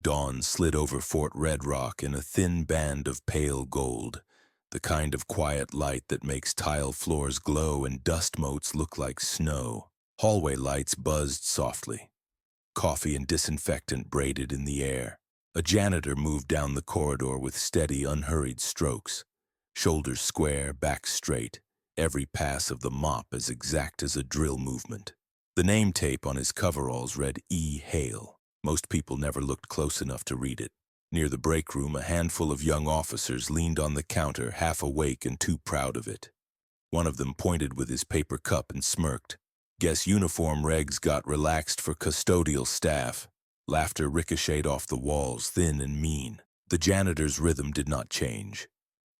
dawn slid over Fort Red Rock in a thin band of pale gold, the kind of quiet light that makes tile floors glow and dust motes look like snow. Hallway lights buzzed softly. Coffee and disinfectant braided in the air. A janitor moved down the corridor with steady, unhurried strokes. Shoulders square, back straight, every pass of the mop as exact as a drill movement. The name tape on his coveralls read E. Hale. Most people never looked close enough to read it. Near the break room, a handful of young officers leaned on the counter, half awake and too proud of it. One of them pointed with his paper cup and smirked. Guess uniform regs got relaxed for custodial staff. Laughter ricocheted off the walls, thin and mean. The janitor's rhythm did not change.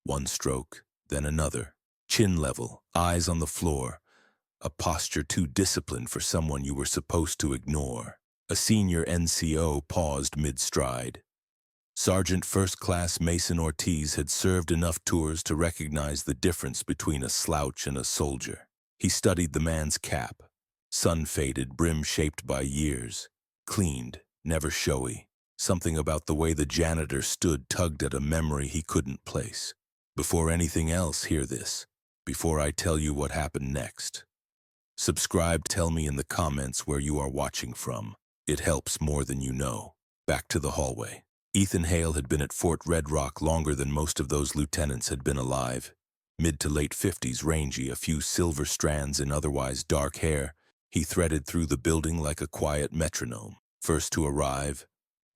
One stroke, then another. Chin level, eyes on the floor. A posture too disciplined for someone you were supposed to ignore. A senior NCO paused mid-stride. Sergeant First Class Mason Ortiz had served enough tours to recognize the difference between a slouch and a soldier. He studied the man's cap. Sun-faded, brim-shaped by years. Cleaned, never showy. Something about the way the janitor stood tugged at a memory he couldn't place. Before anything else, hear this. Before I tell you what happened next. Subscribe, tell me in the comments where you are watching from. It helps more than you know. Back to the hallway. Ethan Hale had been at Fort Red Rock longer than most of those lieutenants had been alive. Mid to late 50s, rangy, a few silver strands in otherwise dark hair, he threaded through the building like a quiet metronome. First to arrive,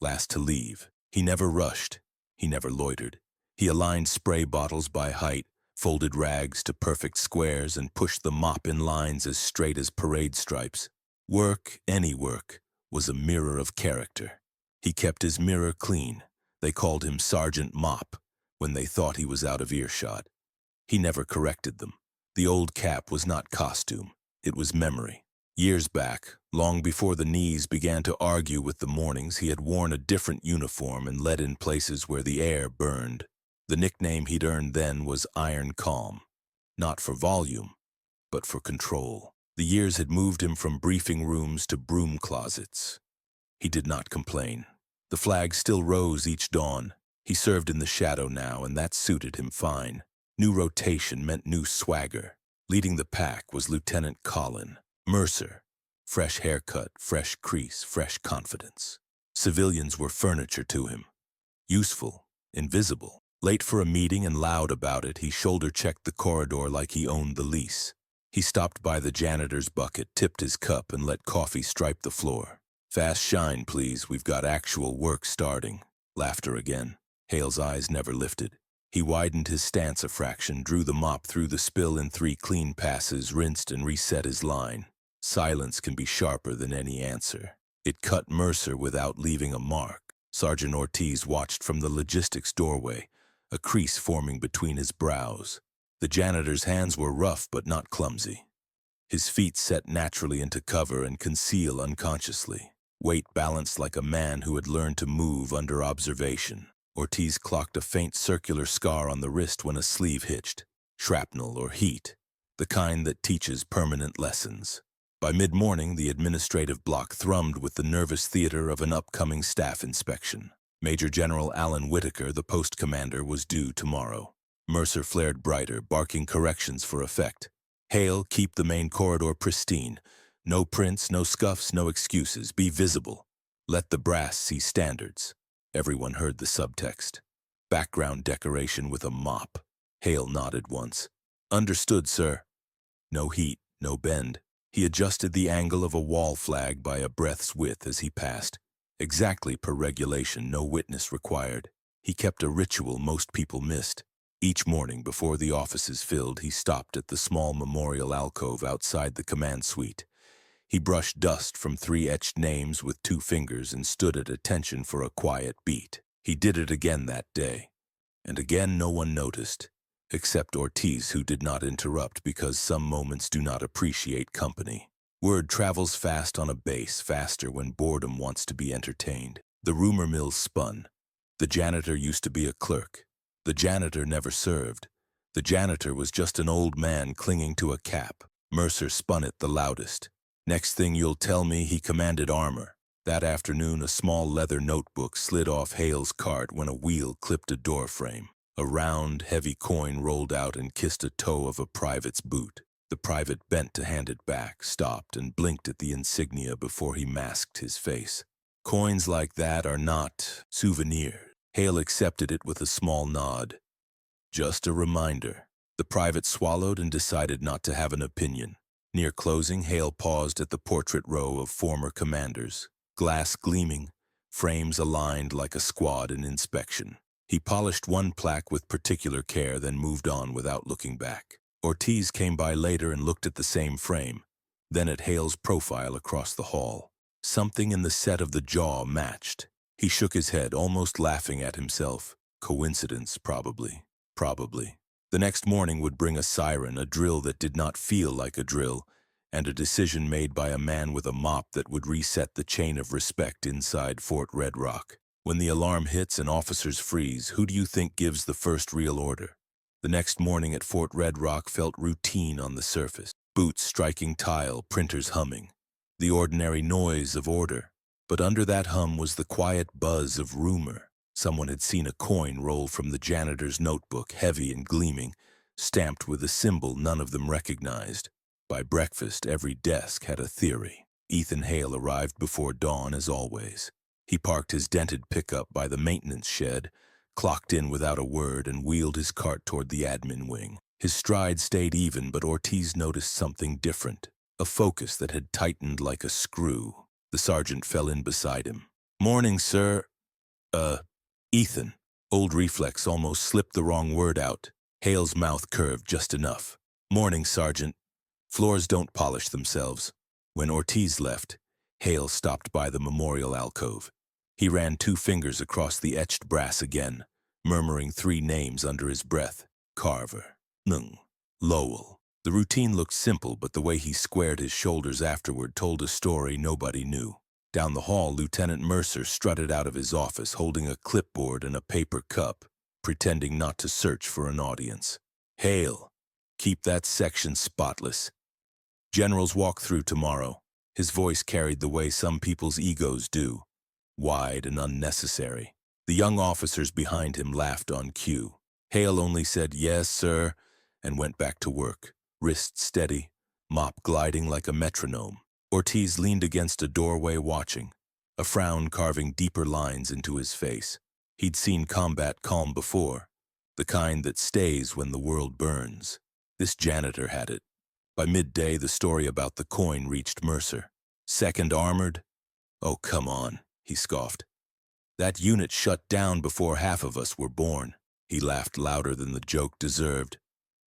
last to leave. He never rushed. He never loitered. He aligned spray bottles by height, folded rags to perfect squares, and pushed the mop in lines as straight as parade stripes. Work, any work, was a mirror of character. He kept his mirror clean. They called him Sergeant Mop when they thought he was out of earshot. He never corrected them. The old cap was not costume. It was memory. Years back, long before the knees began to argue with the mornings, he had worn a different uniform and led in places where the air burned. The nickname he'd earned then was Iron Calm. Not for volume, but for control. The years had moved him from briefing rooms to broom closets. He did not complain. The flag still rose each dawn. He served in the shadow now, and that suited him fine. New rotation meant new swagger. Leading the pack was Lieutenant Colin Mercer. Fresh haircut, fresh crease, fresh confidence. Civilians were furniture to him. Useful, invisible. Late for a meeting and loud about it, he shoulder-checked the corridor like he owned the lease. He stopped by the janitor's bucket, tipped his cup, and let coffee stripe the floor. Fast shine, please. We've got actual work starting. Laughter again. Hale's eyes never lifted. He widened his stance a fraction, drew the mop through the spill in 3 clean passes, rinsed and reset his line. Silence can be sharper than any answer. It cut Mercer without leaving a mark. Sergeant Ortiz watched from the logistics doorway, a crease forming between his brows. The janitor's hands were rough but not clumsy. His feet set naturally into cover and conceal unconsciously. Weight balanced like a man who had learned to move under observation. Ortiz clocked a faint circular scar on the wrist when a sleeve hitched. Shrapnel or heat, the kind that teaches permanent lessons. By mid-morning, the administrative block thrummed with the nervous theater of an upcoming staff inspection. Major General Alan Whitaker, the post commander, was due tomorrow. Mercer flared brighter, barking corrections for effect. Hale, keep the main corridor pristine. No prints, no scuffs, no excuses. Be visible. Let the brass see standards. Everyone heard the subtext. Background decoration with a mop. Hale nodded once. Understood, sir. No heat, no bend. He adjusted the angle of a wall flag by a breath's width as he passed. Exactly per regulation, no witness required. He kept a ritual most people missed. Each morning before the offices filled, he stopped at the small memorial alcove outside the command suite. He brushed dust from 3 etched names with 2 fingers and stood at attention for a quiet beat. He did it again that day. And again no one noticed, except Ortiz, who did not interrupt because some moments do not appreciate company. Word travels fast on a base, faster when boredom wants to be entertained. The rumor mill spun. The janitor used to be a clerk. The janitor never served. The janitor was just an old man clinging to a cap. Mercer spun it the loudest. Next thing you'll tell me, he commanded armor. That afternoon, a small leather notebook slid off Hale's cart when a wheel clipped a door frame. A round, heavy coin rolled out and kissed a toe of a private's boot. The private bent to hand it back, stopped, and blinked at the insignia before he masked his face. Coins like that are not souvenirs. Hale accepted it with a small nod. Just a reminder. The private swallowed and decided not to have an opinion. Near closing, Hale paused at the portrait row of former commanders. Glass gleaming, frames aligned like a squad in inspection. He polished one plaque with particular care, then moved on without looking back. Ortiz came by later and looked at the same frame, then at Hale's profile across the hall. Something in the set of the jaw matched. He shook his head, almost laughing at himself. Coincidence, probably. Probably. The next morning would bring a siren, a drill that did not feel like a drill, and a decision made by a man with a mop that would reset the chain of respect inside Fort Red Rock. When the alarm hits and officers freeze, who do you think gives the first real order? The next morning at Fort Red Rock felt routine on the surface. Boots striking tile, printers humming. The ordinary noise of order. But under that hum was the quiet buzz of rumor. Someone had seen a coin roll from the janitor's notebook, heavy and gleaming, stamped with a symbol none of them recognized. By breakfast, every desk had a theory. Ethan Hale arrived before dawn, as always. He parked his dented pickup by the maintenance shed, clocked in without a word, and wheeled his cart toward the admin wing. His stride stayed even, but Ortiz noticed something different. A focus that had tightened like a screw. The sergeant fell in beside him. "Morning, sir." Ethan. Old reflex almost slipped the wrong word out. Hale's mouth curved just enough. "Morning, Sergeant." Floors don't polish themselves. When Ortiz left, Hale stopped by the memorial alcove. He ran 2 fingers across the etched brass again, murmuring 3 names under his breath. Carver, Nung, Lowell. The routine looked simple, but the way he squared his shoulders afterward told a story nobody knew. Down the hall, Lieutenant Mercer strutted out of his office holding a clipboard and a paper cup, pretending not to search for an audience. "Hale, keep that section spotless. Generals walk through tomorrow." His voice carried the way some people's egos do, wide and unnecessary. The young officers behind him laughed on cue. Hale only said, "Yes, sir," and went back to work, wrist steady, mop gliding like a metronome. Ortiz leaned against a doorway watching, a frown carving deeper lines into his face. He'd seen combat calm before, the kind that stays when the world burns. This janitor had it. By midday, the story about the coin reached Mercer. "Second Armored? Oh, come on," he scoffed. "That unit shut down before half of us were born." He laughed louder than the joke deserved.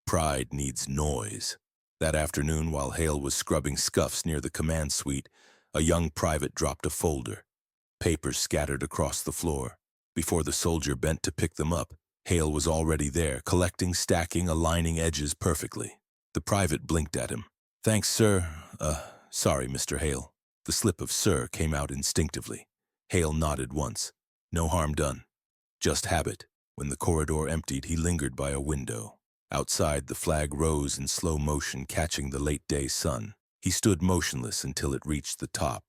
Pride needs noise. That afternoon, while Hale was scrubbing scuffs near the command suite, a young private dropped a folder. Papers scattered across the floor. Before the soldier bent to pick them up, Hale was already there, collecting, stacking, aligning edges perfectly. The private blinked at him. "Thanks, sir. Sorry, Mr. Hale." The slip of "sir" came out instinctively. Hale nodded once. No harm done. Just habit. When the corridor emptied, he lingered by a window. Outside, the flag rose in slow motion, catching the late-day sun. He stood motionless until it reached the top,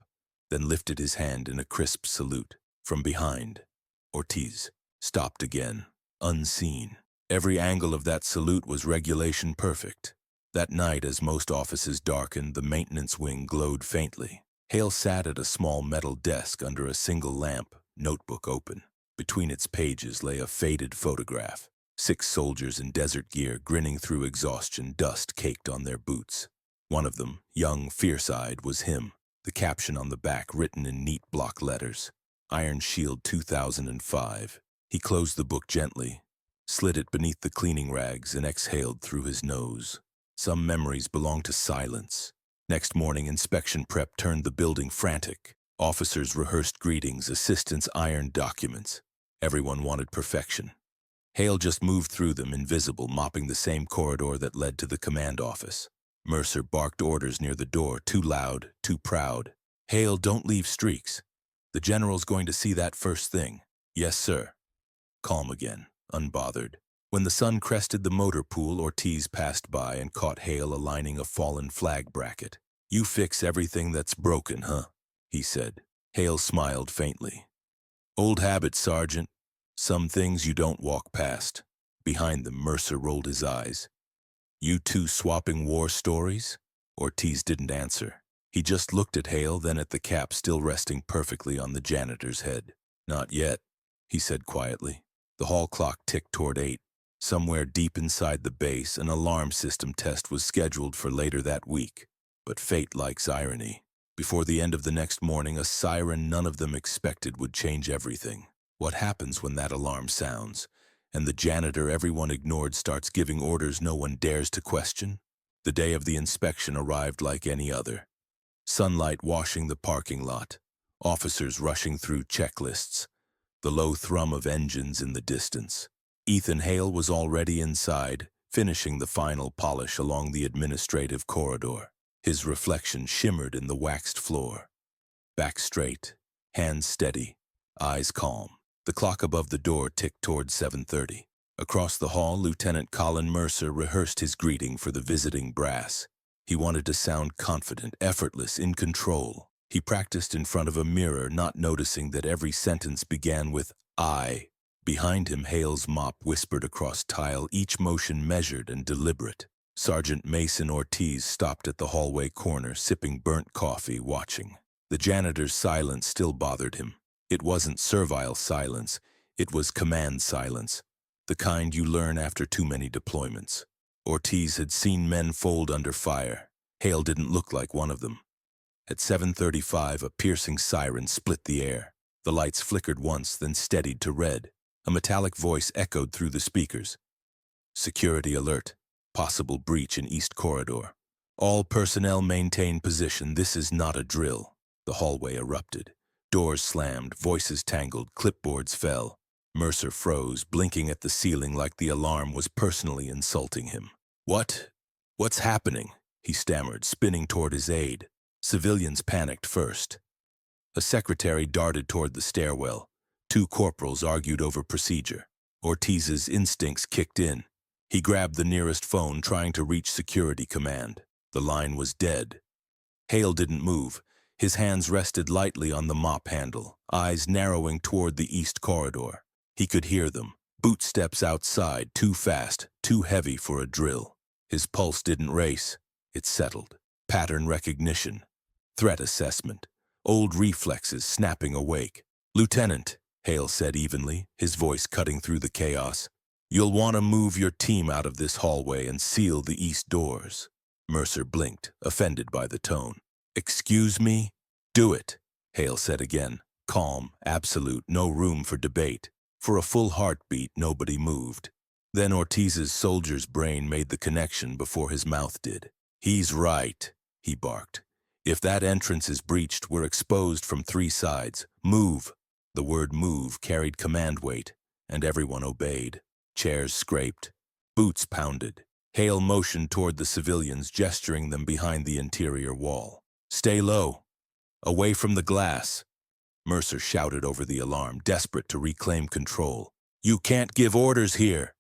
then lifted his hand in a crisp salute. From behind, Ortiz stopped again, unseen. Every angle of that salute was regulation perfect. That night, as most offices darkened, the maintenance wing glowed faintly. Hale sat at a small metal desk under a single lamp, notebook open. Between its pages lay a faded photograph. 6 soldiers in desert gear, grinning through exhaustion, dust caked on their boots. One of them, young, fierce-eyed, was him, the caption on the back written in neat block letters. Iron Shield 2005. He closed the book gently, slid it beneath the cleaning rags, and exhaled through his nose. Some memories belong to silence. Next morning, inspection prep turned the building frantic. Officers rehearsed greetings, assistants ironed documents. Everyone wanted perfection. Hale just moved through them, invisible, mopping the same corridor that led to the command office. Mercer barked orders near the door, too loud, too proud. "Hale, don't leave streaks. The general's going to see that first thing." "Yes, sir." Calm again, unbothered. When the sun crested the motor pool, Ortiz passed by and caught Hale aligning a fallen flag bracket. "You fix everything that's broken, huh?" he said. Hale smiled faintly. Old habit, Sergeant. Some things you don't walk past. Behind them, Mercer rolled his eyes. You two swapping war stories? Ortiz didn't answer. He just looked at Hale, then at the cap still resting perfectly on the janitor's head. Not yet, he said quietly. The hall clock ticked toward 8. Somewhere deep inside the base, an alarm system test was scheduled for later that week. But fate likes irony. Before the end of the next morning, a siren none of them expected would change everything. What happens when that alarm sounds, and the janitor everyone ignored starts giving orders no one dares to question? The day of the inspection arrived like any other. Sunlight washing the parking lot, officers rushing through checklists, the low thrum of engines in the distance. Ethan Hale was already inside, finishing the final polish along the administrative corridor. His reflection shimmered in the waxed floor. Back straight, hands steady, eyes calm. The clock above the door ticked toward 7:30. Across the hall, Lieutenant Colin Mercer rehearsed his greeting for the visiting brass. He wanted to sound confident, effortless, in control. He practiced in front of a mirror, not noticing that every sentence began with I. Behind him, Hale's mop whispered across tile, each motion measured and deliberate. Sergeant Mason Ortiz stopped at the hallway corner, sipping burnt coffee, watching. The janitor's silence still bothered him. It wasn't servile silence, it was command silence, the kind you learn after too many deployments. Ortiz had seen men fold under fire. Hale didn't look like one of them. At 7:35, a piercing siren split the air. The lights flickered once, then steadied to red. A metallic voice echoed through the speakers. Security alert. Possible breach in East Corridor. All personnel maintain position. This is not a drill. The hallway erupted. Doors slammed, voices tangled, clipboards fell. Mercer froze, blinking at the ceiling like the alarm was personally insulting him. What's happening? He stammered, spinning toward his aide. Civilians panicked first. A secretary darted toward the stairwell. 2 corporals argued over procedure. Ortiz's instincts kicked in. He grabbed the nearest phone, trying to reach security command. The line was dead. Hale didn't move. His hands rested lightly on the mop handle, eyes narrowing toward the East Corridor. He could hear them. Bootsteps outside, too fast, too heavy for a drill. His pulse didn't race. It settled. Pattern recognition. Threat assessment. Old reflexes snapping awake. Lieutenant, Hale said evenly, his voice cutting through the chaos. You'll want to move your team out of this hallway and seal the east doors. Mercer blinked, offended by the tone. Excuse me? Do it, Hale said again. Calm, absolute, no room for debate. For a full heartbeat, nobody moved. Then Ortiz's soldier's brain made the connection before his mouth did. He's right, he barked. If that entrance is breached, we're exposed from 3 sides. Move. The word move carried command weight, and everyone obeyed. Chairs scraped. Boots pounded. Hale motioned toward the civilians, gesturing them behind the interior wall. Stay low. Away from the glass. Mercer shouted over the alarm, desperate to reclaim control. You can't give orders here.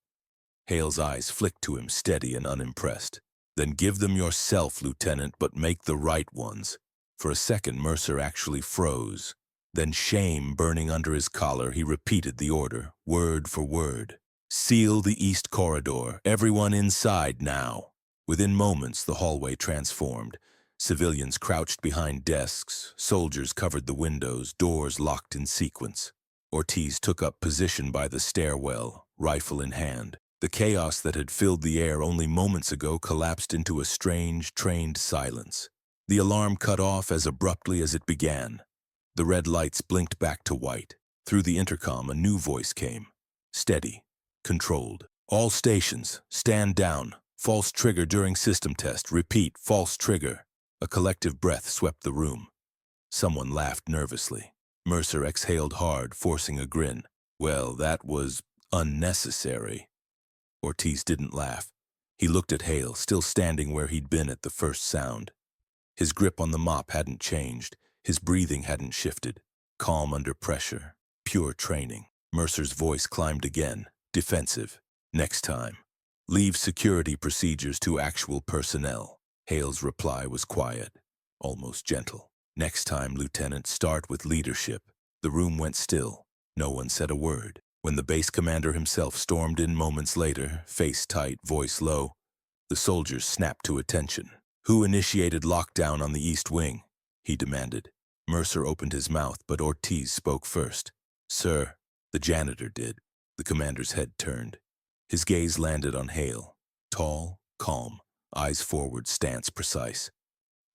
Hale's eyes flicked to him, steady and unimpressed. Then give them yourself, Lieutenant, but make the right ones. For a second, Mercer actually froze. Then, shame burning under his collar, he repeated the order, word for word. Seal the East Corridor. Everyone inside now. Within moments, the hallway transformed. Civilians crouched behind desks, soldiers covered the windows, doors locked in sequence. Ortiz took up position by the stairwell, rifle in hand. The chaos that had filled the air only moments ago collapsed into a strange, trained silence. The alarm cut off as abruptly as it began. The red lights blinked back to white. Through the intercom, a new voice came. Steady, controlled. All stations, stand down. False trigger during system test. Repeat, false trigger. A collective breath swept the room. Someone laughed nervously. Mercer exhaled hard, forcing a grin. Well, that was unnecessary. Ortiz didn't laugh. He looked at Hale, still standing where he'd been at the first sound. His grip on the mop hadn't changed. His breathing hadn't shifted. Calm under pressure. Pure training. Mercer's voice climbed again, defensive. Next time. Leave security procedures to actual personnel. Hale's reply was quiet, almost gentle. Next time, Lieutenant, start with leadership. The room went still. No one said a word. When the base commander himself stormed in moments later, face tight, voice low, the soldiers snapped to attention. Who initiated lockdown on the East Wing? He demanded. Mercer opened his mouth, but Ortiz spoke first. Sir, the janitor did. The commander's head turned. His gaze landed on Hale. Tall, calm, eyes forward, stance precise.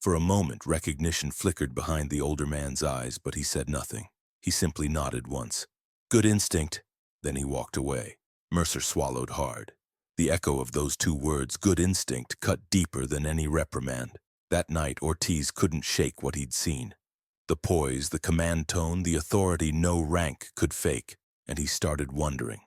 For a moment, recognition flickered behind the older man's eyes, but he said nothing. He simply nodded once. Good instinct. Then he walked away. Mercer swallowed hard. The echo of those two words, good instinct, cut deeper than any reprimand. That night, Ortiz couldn't shake what he'd seen. The poise, the command tone, the authority no rank could fake, and he started wondering.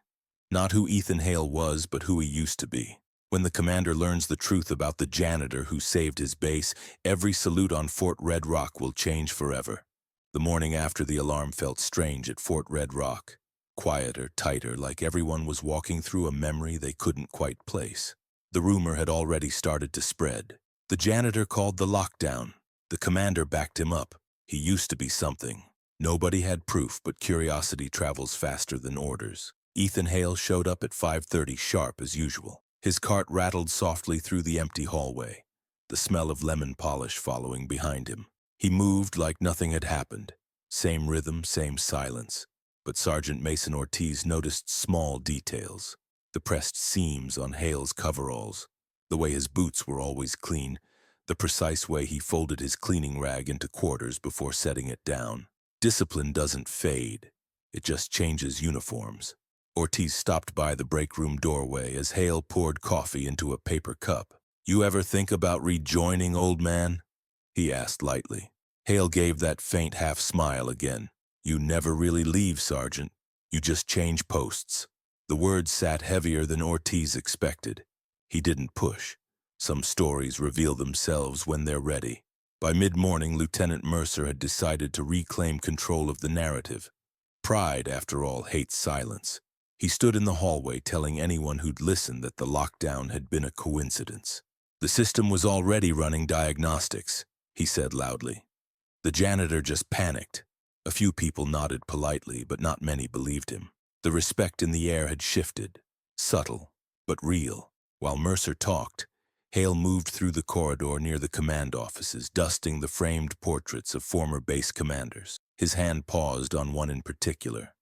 Not who Ethan Hale was, but who he used to be. When the commander learns the truth about the janitor who saved his base, every salute on Fort Red Rock will change forever. The morning after, the alarm felt strange at Fort Red Rock. Quieter, tighter, like everyone was walking through a memory they couldn't quite place. The rumor had already started to spread. The janitor called the lockdown. The commander backed him up. He used to be something. Nobody had proof, but curiosity travels faster than orders. Ethan Hale showed up at 5:30 sharp as usual. His cart rattled softly through the empty hallway, the smell of lemon polish following behind him. He moved like nothing had happened. Same rhythm, same silence. But Sergeant Mason Ortiz noticed small details. The pressed seams on Hale's coveralls, the way his boots were always clean, the precise way he folded his cleaning rag into quarters before setting it down. Discipline doesn't fade. It just changes uniforms. Ortiz stopped by the break room doorway as Hale poured coffee into a paper cup. You ever think about rejoining, old man? He asked lightly. Hale gave that faint half smile again. You never really leave, Sergeant. You just change posts. The words sat heavier than Ortiz expected. He didn't push. Some stories reveal themselves when they're ready. By mid-morning, Lieutenant Mercer had decided to reclaim control of the narrative. Pride, after all, hates silence. He stood in the hallway telling anyone who'd listen that the lockdown had been a coincidence. The system was already running diagnostics, he said loudly. The janitor just panicked. A few people nodded politely, but not many believed him. The respect in the air had shifted, subtle, but real. While Mercer talked, Hale moved through the corridor near the command offices, dusting the framed portraits of former base commanders. His hand paused on one in particular.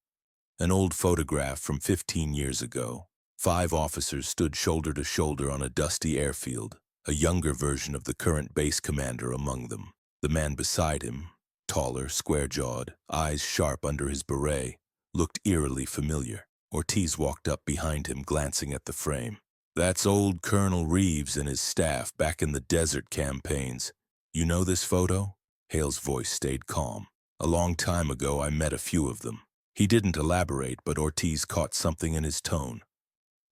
An old photograph from 15 years ago. 5 officers stood shoulder to shoulder on a dusty airfield, a younger version of the current base commander among them. The man beside him, taller, square-jawed, eyes sharp under his beret, looked eerily familiar. Ortiz walked up behind him, glancing at the frame. That's old Colonel Reeves and his staff back in the desert campaigns. You know this photo? Hale's voice stayed calm. A long time ago, I met a few of them. He didn't elaborate, but Ortiz caught something in his tone.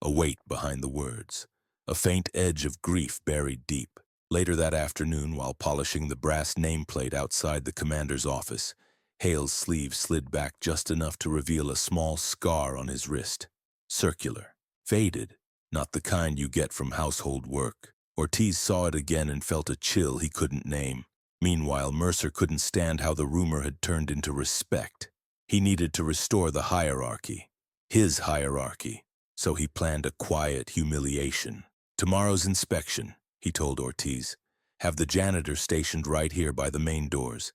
A weight behind the words. A faint edge of grief buried deep. Later that afternoon, while polishing the brass nameplate outside the commander's office, Hale's sleeve slid back just enough to reveal a small scar on his wrist. Circular. Faded. Not the kind you get from household work. Ortiz saw it again and felt a chill he couldn't name. Meanwhile, Mercer couldn't stand how the rumor had turned into respect. He needed to restore the hierarchy. His hierarchy. So he planned a quiet humiliation. Tomorrow's inspection, he told Ortiz. Have the janitor stationed right here by the main doors.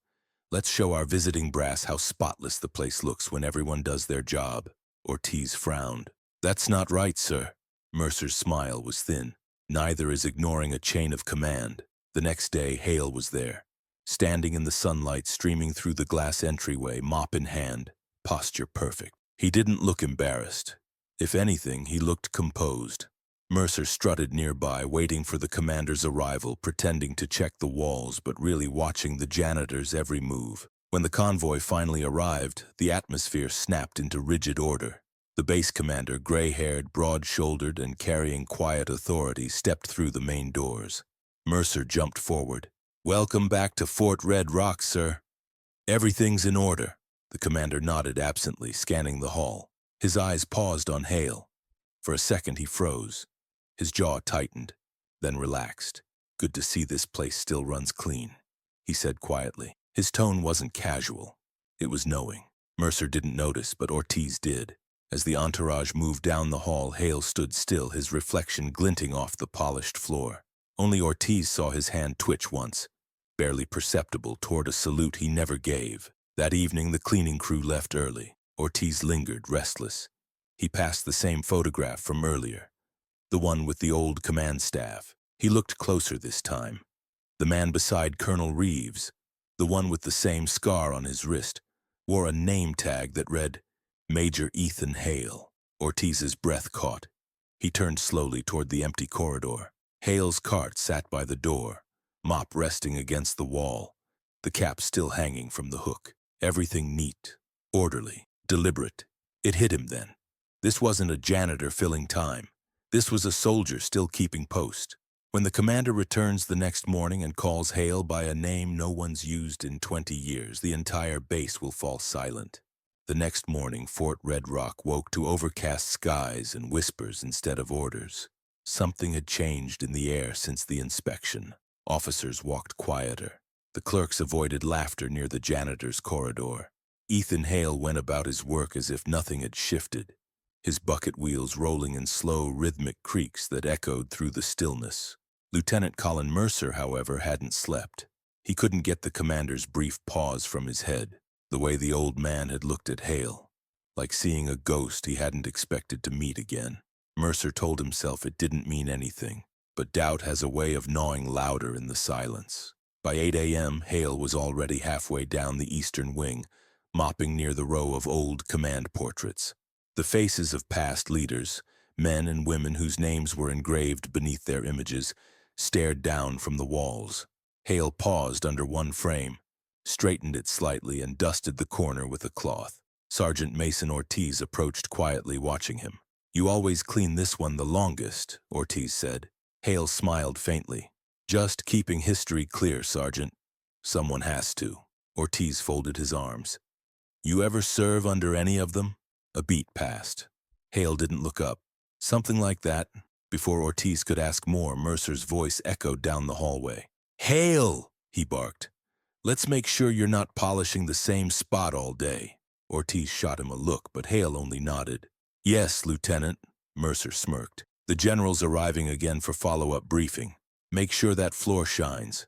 Let's show our visiting brass how spotless the place looks when everyone does their job. Ortiz frowned. That's not right, sir. Mercer's smile was thin. Neither is ignoring a chain of command. The next day, Hale was there, standing in the sunlight streaming through the glass entryway, mop in hand, posture perfect. He didn't look embarrassed. If anything, he looked composed. Mercer strutted nearby, waiting for the commander's arrival, pretending to check the walls but really watching the janitor's every move. When the convoy finally arrived, the atmosphere snapped into rigid order. The base commander, gray-haired, broad-shouldered, and carrying quiet authority, stepped through the main doors. Mercer jumped forward. Welcome back to Fort Red Rock, sir. Everything's in order. The commander nodded absently, scanning the hall. His eyes paused on Hale. For a second he froze. His jaw tightened, then relaxed. Good to see this place still runs clean, he said quietly. His tone wasn't casual. It was knowing. Mercer didn't notice, but Ortiz did. As the entourage moved down the hall, Hale stood still, his reflection glinting off the polished floor. Only Ortiz saw his hand twitch once, barely perceptible, toward a salute he never gave. That evening, the cleaning crew left early. Ortiz lingered, restless. He passed the same photograph from earlier, the one with the old command staff. He looked closer this time. The man beside Colonel Reeves, the one with the same scar on his wrist, wore a name tag that read, Major Ethan Hale. Ortiz's breath caught. He turned slowly toward the empty corridor. Hale's cart sat by the door, mop resting against the wall, the cap still hanging from the hook. Everything neat, orderly, deliberate. It hit him then. This wasn't a janitor filling time. This was a soldier still keeping post. When the commander returns the next morning and calls Hale by a name no one's used in 20 years, the entire base will fall silent. The next morning, Fort Red Rock woke to overcast skies and whispers instead of orders. Something had changed in the air since the inspection. Officers walked quieter. The clerks avoided laughter near the janitor's corridor. Ethan Hale went about his work as if nothing had shifted, his bucket wheels rolling in slow, rhythmic creaks that echoed through the stillness. Lieutenant Colin Mercer, however, hadn't slept. He couldn't get the commander's brief pause from his head, the way the old man had looked at Hale, like seeing a ghost he hadn't expected to meet again. Mercer told himself it didn't mean anything, but doubt has a way of gnawing louder in the silence. By 8 a.m., Hale was already halfway down the eastern wing, mopping near the row of old command portraits. The faces of past leaders, men and women whose names were engraved beneath their images, stared down from the walls. Hale paused under one frame, straightened it slightly, and dusted the corner with a cloth. Sergeant Mason Ortiz approached quietly, watching him. "You always clean this one the longest," Ortiz said. Hale smiled faintly. "Just keeping history clear, Sergeant. Someone has to." Ortiz folded his arms. "You ever serve under any of them?" A beat passed. Hale didn't look up. "Something like that." Before Ortiz could ask more, Mercer's voice echoed down the hallway. "Hale!" he barked. "Let's make sure you're not polishing the same spot all day." Ortiz shot him a look, but Hale only nodded. "Yes, Lieutenant," Mercer smirked. "The general's arriving again for follow-up briefing. Make sure that floor shines.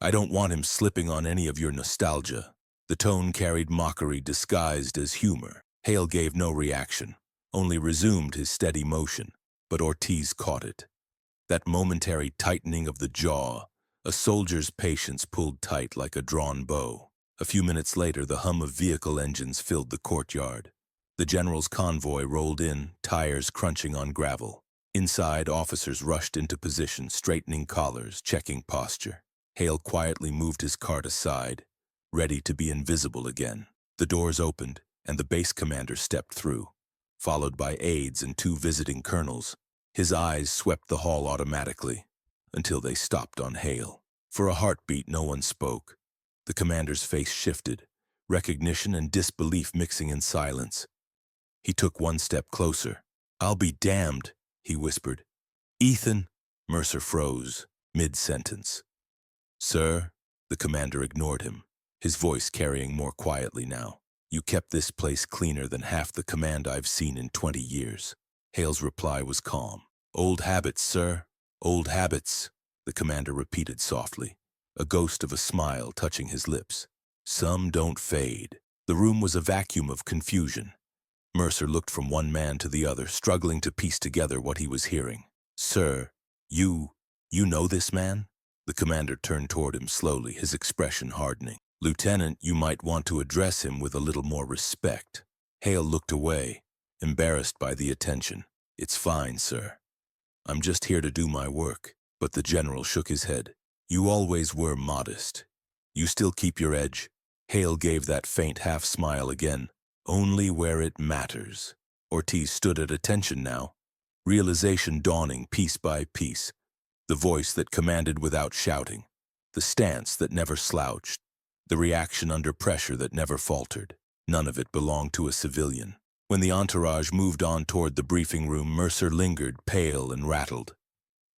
I don't want him slipping on any of your nostalgia." The tone carried mockery disguised as humor. Hale gave no reaction, only resumed his steady motion, but Ortiz caught it. That momentary tightening of the jaw, a soldier's patience pulled tight like a drawn bow. A few minutes later, the hum of vehicle engines filled the courtyard. The general's convoy rolled in, tires crunching on gravel. Inside, officers rushed into position, straightening collars, checking posture. Hale quietly moved his cart aside, ready to be invisible again. The doors opened, and the base commander stepped through, followed by aides and 2 visiting colonels. His eyes swept the hall automatically, until they stopped on Hale. For a heartbeat, no one spoke. The commander's face shifted, recognition and disbelief mixing in silence. He took one step closer. "I'll be damned," he whispered. "Ethan." Mercer froze, mid-sentence. "Sir?" The commander ignored him, his voice carrying more quietly now. "You kept this place cleaner than half the command I've seen in 20 years. Hale's reply was calm. "Old habits, sir. Old habits," the commander repeated softly, a ghost of a smile touching his lips. "Some don't fade." The room was a vacuum of confusion. Mercer looked from one man to the other, struggling to piece together what he was hearing. "Sir, you know this man?" The commander turned toward him slowly, his expression hardening. "Lieutenant, you might want to address him with a little more respect." Hale looked away, embarrassed by the attention. "It's fine, sir. I'm just here to do my work." But the general shook his head. "You always were modest. You still keep your edge." Hale gave that faint half-smile again. "Only where it matters." Ortiz stood at attention now, realization dawning piece by piece. The voice that commanded without shouting, the stance that never slouched, the reaction under pressure that never faltered. None of it belonged to a civilian. When the entourage moved on toward the briefing room, Mercer lingered, pale and rattled.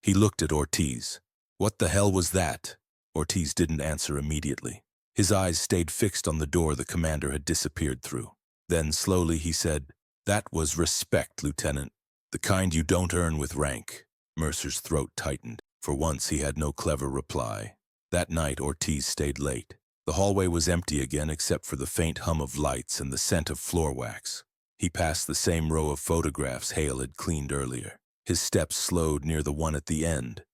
He looked at Ortiz. "What the hell was that?" Ortiz didn't answer immediately. His eyes stayed fixed on the door the commander had disappeared through. Then, slowly, he said, "That was respect, Lieutenant. The kind you don't earn with rank." Mercer's throat tightened. For once, he had no clever reply. That night, Ortiz stayed late. The hallway was empty again except for the faint hum of lights and the scent of floor wax. He passed the same row of photographs Hale had cleaned earlier. His steps slowed near the one at the end,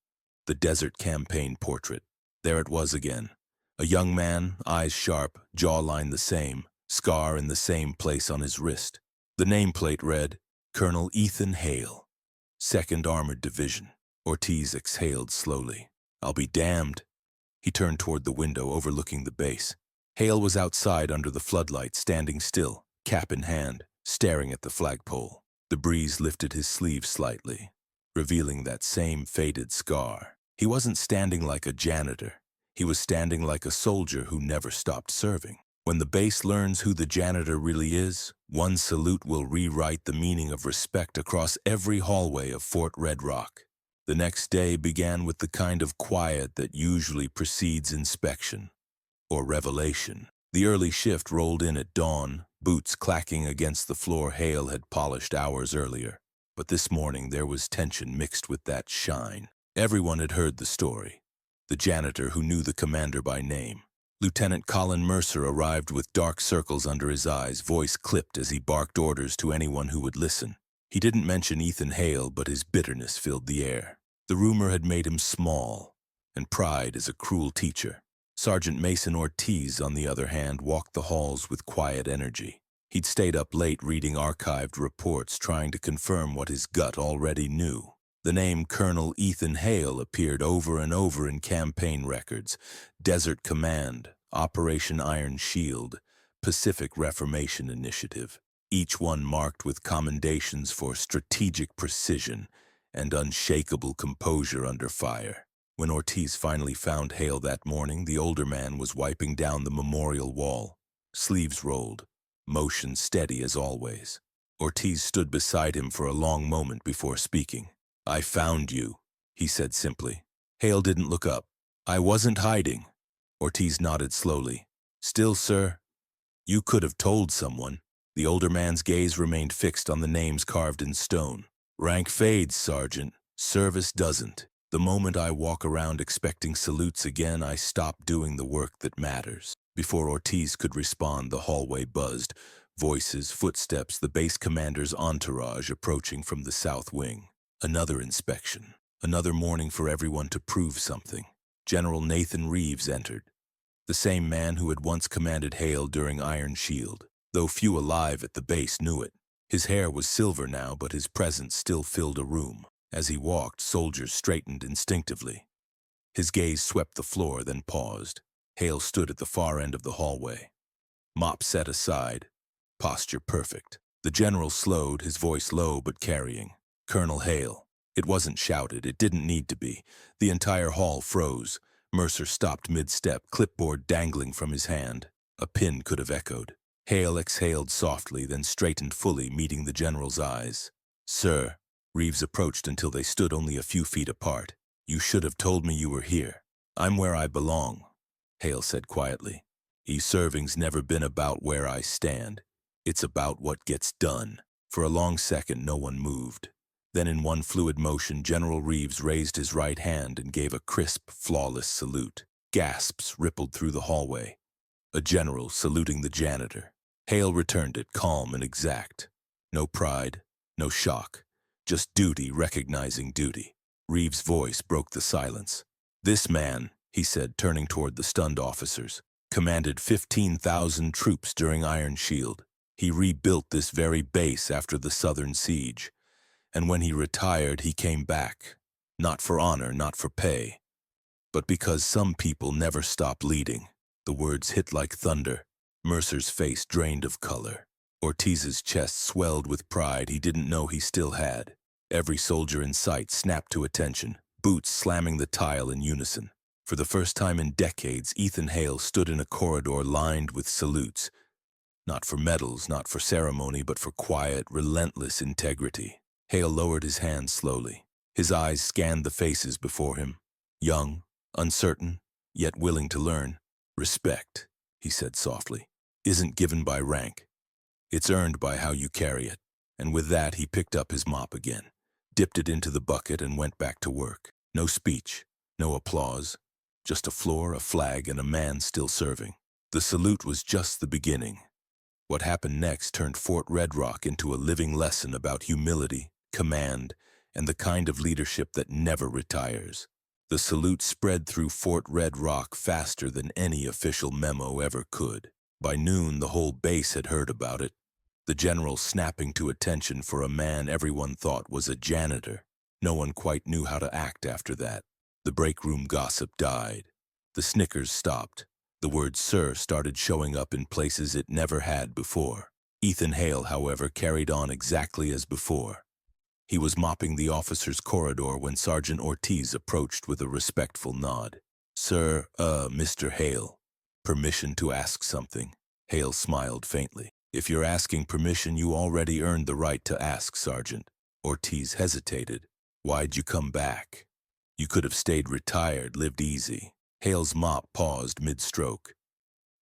the Desert Campaign portrait. There it was again. A young man, eyes sharp, jawline the same, scar in the same place on his wrist. The nameplate read, Colonel Ethan Hale, 2nd Armored Division. Ortiz exhaled slowly. "I'll be damned." He turned toward the window overlooking the base. Hale was outside under the floodlight, standing still, cap in hand, staring at the flagpole. The breeze lifted his sleeve slightly, revealing that same faded scar. He wasn't standing like a janitor. He was standing like a soldier who never stopped serving. When the base learns who the janitor really is, one salute will rewrite the meaning of respect across every hallway of Fort Red Rock. The next day began with the kind of quiet that usually precedes inspection, or revelation. The early shift rolled in at dawn, boots clacking against the floor Hale had polished hours earlier. But this morning there was tension mixed with that shine. Everyone had heard the story. The janitor who knew the commander by name. Lieutenant Colin Mercer arrived with dark circles under his eyes, voice clipped as he barked orders to anyone who would listen. He didn't mention Ethan Hale, but his bitterness filled the air. The rumor had made him small, and pride is a cruel teacher. Sergeant Mason Ortiz, on the other hand, walked the halls with quiet energy. He'd stayed up late reading archived reports, trying to confirm what his gut already knew. The name Colonel Ethan Hale appeared over and over in campaign records: Desert Command, Operation Iron Shield, Pacific Reformation Initiative, each one marked with commendations for strategic precision and unshakable composure under fire. When Ortiz finally found Hale that morning, the older man was wiping down the memorial wall, sleeves rolled, motion steady as always. Ortiz stood beside him for a long moment before speaking. "I found you," he said simply. Hale didn't look up. "I wasn't hiding." Ortiz nodded slowly. "Still, sir, you could have told someone." The older man's gaze remained fixed on the names carved in stone. "Rank fades, Sergeant. Service doesn't. The moment I walk around expecting salutes again, I stop doing the work that matters." Before Ortiz could respond, the hallway buzzed. Voices, footsteps, the base commander's entourage approaching from the south wing. Another inspection. Another morning for everyone to prove something. General Nathan Reeves entered. The same man who had once commanded Hale during Iron Shield, though few alive at the base knew it. His hair was silver now, but his presence still filled a room. As he walked, soldiers straightened instinctively. His gaze swept the floor, then paused. Hale stood at the far end of the hallway. Mop set aside, posture perfect. The general slowed, his voice low but carrying. "Colonel Hale." It wasn't shouted, it didn't need to be. The entire hall froze. Mercer stopped mid-step, clipboard dangling from his hand. A pin could have echoed. Hale exhaled softly, then straightened fully, meeting the general's eyes. "Sir." Reeves approached until they stood only a few feet apart. "You should have told me you were here." "I'm where I belong," Hale said quietly. "E-serving's never been about where I stand. It's about what gets done." For a long second, no one moved. Then in one fluid motion, General Reeves raised his right hand and gave a crisp, flawless salute. Gasps rippled through the hallway. A general saluting the janitor. Hale returned it, calm and exact. No pride, no shock. Just duty recognizing duty. Reeves' voice broke the silence. "This man," he said, turning toward the stunned officers, "commanded 15,000 troops during Iron Shield. He rebuilt this very base after the Southern Siege. And when he retired, he came back. Not for honor, not for pay, but because some people never stop leading." The words hit like thunder. Mercer's face drained of color. Ortiz's chest swelled with pride he didn't know he still had. Every soldier in sight snapped to attention, boots slamming the tile in unison. For the first time in decades, Ethan Hale stood in a corridor lined with salutes. Not for medals, not for ceremony, but for quiet, relentless integrity. Hale lowered his hands slowly. His eyes scanned the faces before him. Young, uncertain, yet willing to learn. Respect. he said softly, isn't given by rank. It's earned by how you carry it. And with that, he picked up his mop again, dipped it into the bucket, and went back to work. No speech, no applause, just a floor, a flag, and a man still serving. The salute was just the beginning. What happened next turned Fort Red Rock into a living lesson about humility, command, and the kind of leadership that never retires. The salute spread through Fort Red Rock faster than any official memo ever could. By noon, the whole base had heard about it, the general snapping to attention for a man everyone thought was a janitor. No one quite knew how to act after that. The break room gossip died. The snickers stopped. The word "sir" started showing up in places it never had before. Ethan Hale, however, carried on exactly as before. He was mopping the officers' corridor when Sergeant Ortiz approached with a respectful nod. "Sir, Mr. Hale, permission to ask something?" Hale smiled faintly. "If you're asking permission, you already earned the right to ask, Sergeant." Ortiz hesitated. "Why'd you come back? You could have stayed retired, lived easy." Hale's mop paused mid-stroke.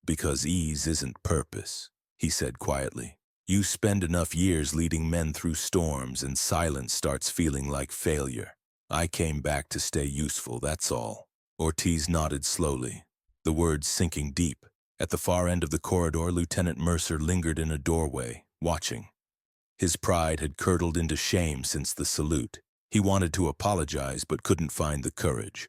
"Because ease isn't purpose," he said quietly. "You spend enough years leading men through storms and silence starts feeling like failure. I came back to stay useful, that's all." Ortiz nodded slowly, the words sinking deep. At the far end of the corridor, Lieutenant Mercer lingered in a doorway, watching. His pride had curdled into shame since the salute. He wanted to apologize but couldn't find the courage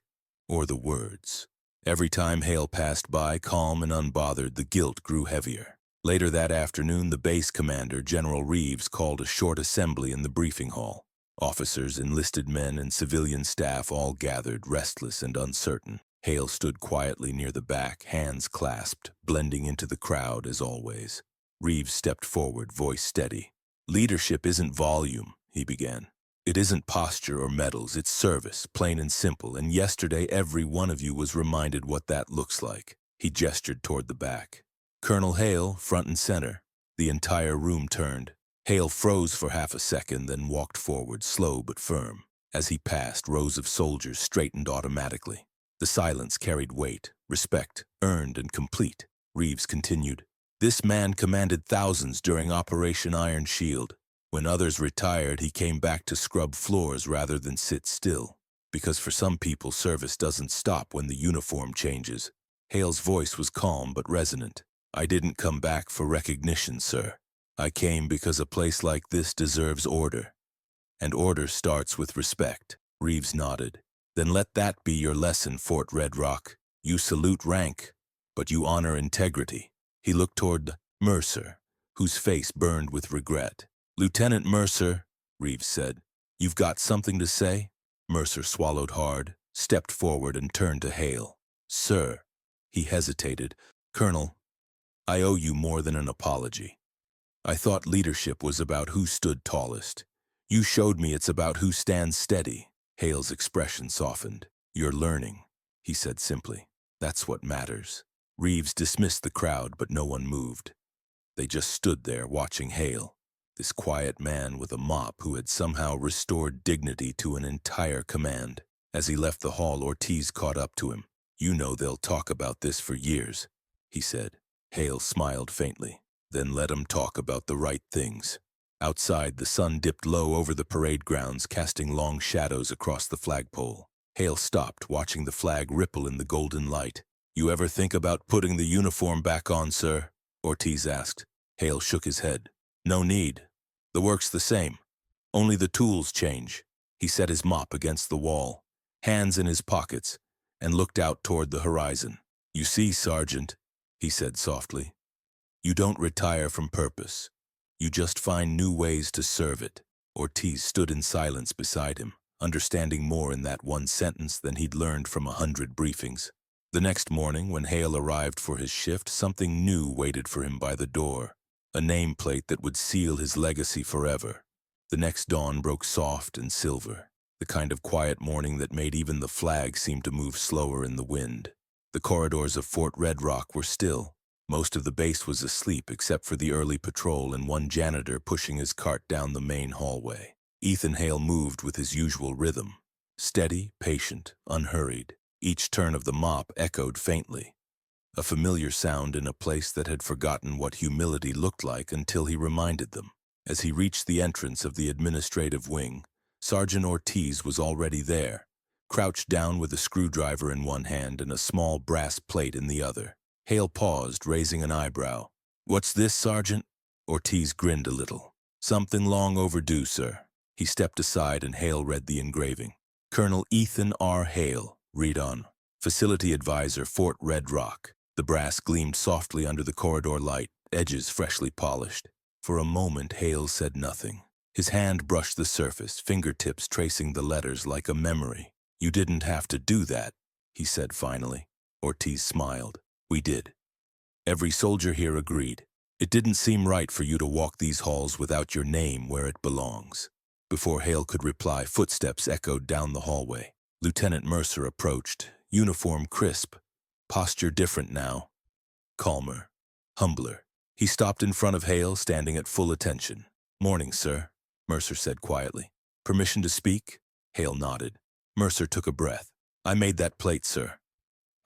or the words. Every time Hale passed by, calm and unbothered, the guilt grew heavier. Later that afternoon, the base commander, General Reeves, called a short assembly in the briefing hall. Officers, enlisted men, and civilian staff all gathered, restless and uncertain. Hale stood quietly near the back, hands clasped, blending into the crowd as always. Reeves stepped forward, voice steady. "Leadership isn't volume," he began. "It isn't posture or medals, it's service, plain and simple, and yesterday every one of you was reminded what that looks like." He gestured toward the back. Colonel Hale, front and center. The entire room turned. Hale froze for half a second, then walked forward, slow but firm. As he passed, rows of soldiers straightened automatically. The silence carried weight, respect, earned and complete. Reeves continued. "This man commanded thousands during Operation Iron Shield. When others retired, he came back to scrub floors rather than sit still. Because for some people, service doesn't stop when the uniform changes." Hale's voice was calm but resonant. "I didn't come back for recognition, sir. I came because a place like this deserves order. And order starts with respect." Reeves nodded. "Then let that be your lesson, Fort Red Rock. You salute rank, but you honor integrity." He looked toward Mercer, whose face burned with regret. "Lieutenant Mercer," Reeves said, "you've got something to say?" Mercer swallowed hard, stepped forward, and turned to Hale. "Sir," he hesitated. "Colonel, I owe you more than an apology. I thought leadership was about who stood tallest. You showed me it's about who stands steady." Hale's expression softened. "You're learning," he said simply. "That's what matters." Reeves dismissed the crowd, but no one moved. They just stood there watching Hale, this quiet man with a mop who had somehow restored dignity to an entire command. As he left the hall, Ortiz caught up to him. "You know they'll talk about this for years," he said. Hale smiled faintly. "Then let 'em talk about the right things." Outside, the sun dipped low over the parade grounds, casting long shadows across the flagpole. Hale stopped, watching the flag ripple in the golden light. "You ever think about putting the uniform back on, sir?" Ortiz asked. Hale shook his head. "No need. The work's the same. Only the tools change." He set his mop against the wall, hands in his pockets, and looked out toward the horizon. "You see, Sergeant," he said softly, "you don't retire from purpose. You just find new ways to serve it." Ortiz stood in silence beside him, understanding more in that one sentence than he'd learned from 100 briefings. The next morning, when Hale arrived for his shift, something new waited for him by the door, a nameplate that would seal his legacy forever. The next dawn broke soft and silver, the kind of quiet morning that made even the flag seem to move slower in the wind. The corridors of Fort Red Rock were still. Most of the base was asleep except for the early patrol and one janitor pushing his cart down the main hallway. Ethan Hale moved with his usual rhythm, steady, patient, unhurried. Each turn of the mop echoed faintly. a familiar sound in a place that had forgotten what humility looked like until he reminded them. As he reached the entrance of the administrative wing, Sergeant Ortiz was already there, crouched down with a screwdriver in one hand and a small brass plate in the other. Hale paused, raising an eyebrow. "What's this, Sergeant?" Ortiz grinned a little. "Something long overdue, sir." He stepped aside and Hale read the engraving. "Colonel Ethan R. Hale, read on. Facility Advisor, Fort Red Rock." The brass gleamed softly under the corridor light, edges freshly polished. For a moment, Hale said nothing. His hand brushed the surface, fingertips tracing the letters like a memory. "You didn't have to do that," he said finally. Ortiz smiled. "We did. Every soldier here agreed. It didn't seem right for you to walk these halls without your name where it belongs." Before Hale could reply, footsteps echoed down the hallway. Lieutenant Mercer approached, uniform crisp, posture different now, calmer, humbler. He stopped in front of Hale, standing at full attention. "Morning, sir," Mercer said quietly. "Permission to speak?" Hale nodded. Mercer took a breath. "I made that plate, sir.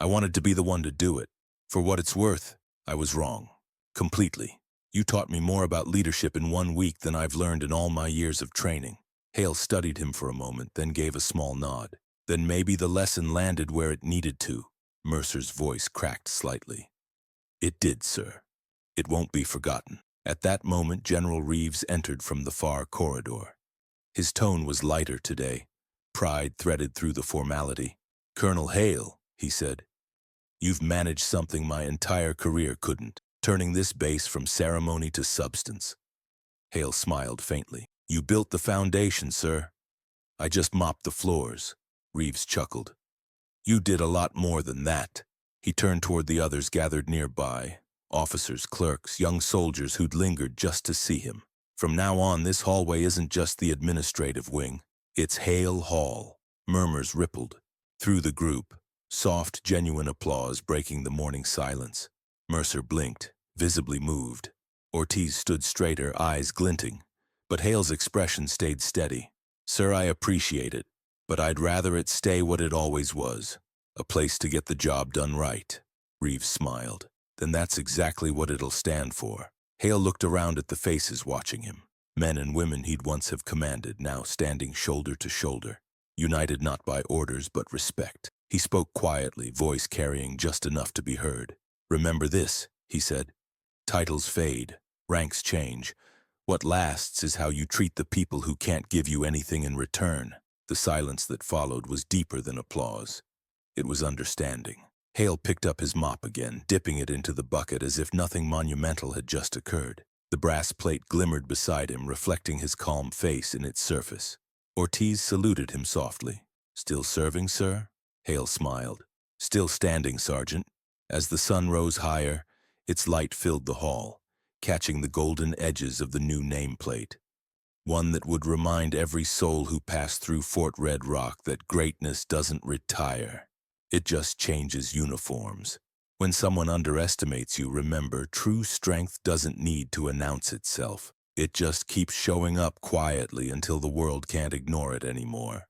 I wanted to be the one to do it. For what it's worth, I was wrong. Completely. You taught me more about leadership in 1 week than I've learned in all my years of training." Hale studied him for a moment, then gave a small nod. "Then maybe the lesson landed where it needed to." Mercer's voice cracked slightly. "It did, sir. It won't be forgotten." At that moment, General Reeves entered from the far corridor. His tone was lighter today. Pride threaded through the formality. "Colonel Hale," he said, "you've managed something my entire career couldn't, turning this base from ceremony to substance." Hale smiled faintly. "You built the foundation, sir. I just mopped the floors." Reeves chuckled. "You did a lot more than that." He turned toward the others gathered nearby, officers, clerks, young soldiers who'd lingered just to see him. "From now on, this hallway isn't just the administrative wing. It's Hale Hall." Murmurs rippled through the group, soft, genuine applause breaking the morning silence. Mercer blinked, visibly moved. Ortiz stood straighter, eyes glinting. But Hale's expression stayed steady. "Sir, I appreciate it, but I'd rather it stay what it always was. A place to get the job done right." Reeves smiled. "Then that's exactly what it'll stand for." Hale looked around at the faces watching him. Men and women he'd once have commanded, now standing shoulder to shoulder, united not by orders but respect. He spoke quietly, voice carrying just enough to be heard. "Remember this," he said. "Titles fade, ranks change. What lasts is how you treat the people who can't give you anything in return." The silence that followed was deeper than applause. It was understanding. Hale picked up his mop again, dipping it into the bucket as if nothing monumental had just occurred. The brass plate glimmered beside him, reflecting his calm face in its surface. Ortiz saluted him softly. "Still serving, sir?" Hale smiled. "Still standing, Sergeant." As the sun rose higher, its light filled the hall, catching the golden edges of the new nameplate. One that would remind every soul who passed through Fort Red Rock that greatness doesn't retire. It just changes uniforms. When someone underestimates you, remember, true strength doesn't need to announce itself. It just keeps showing up quietly until the world can't ignore it anymore.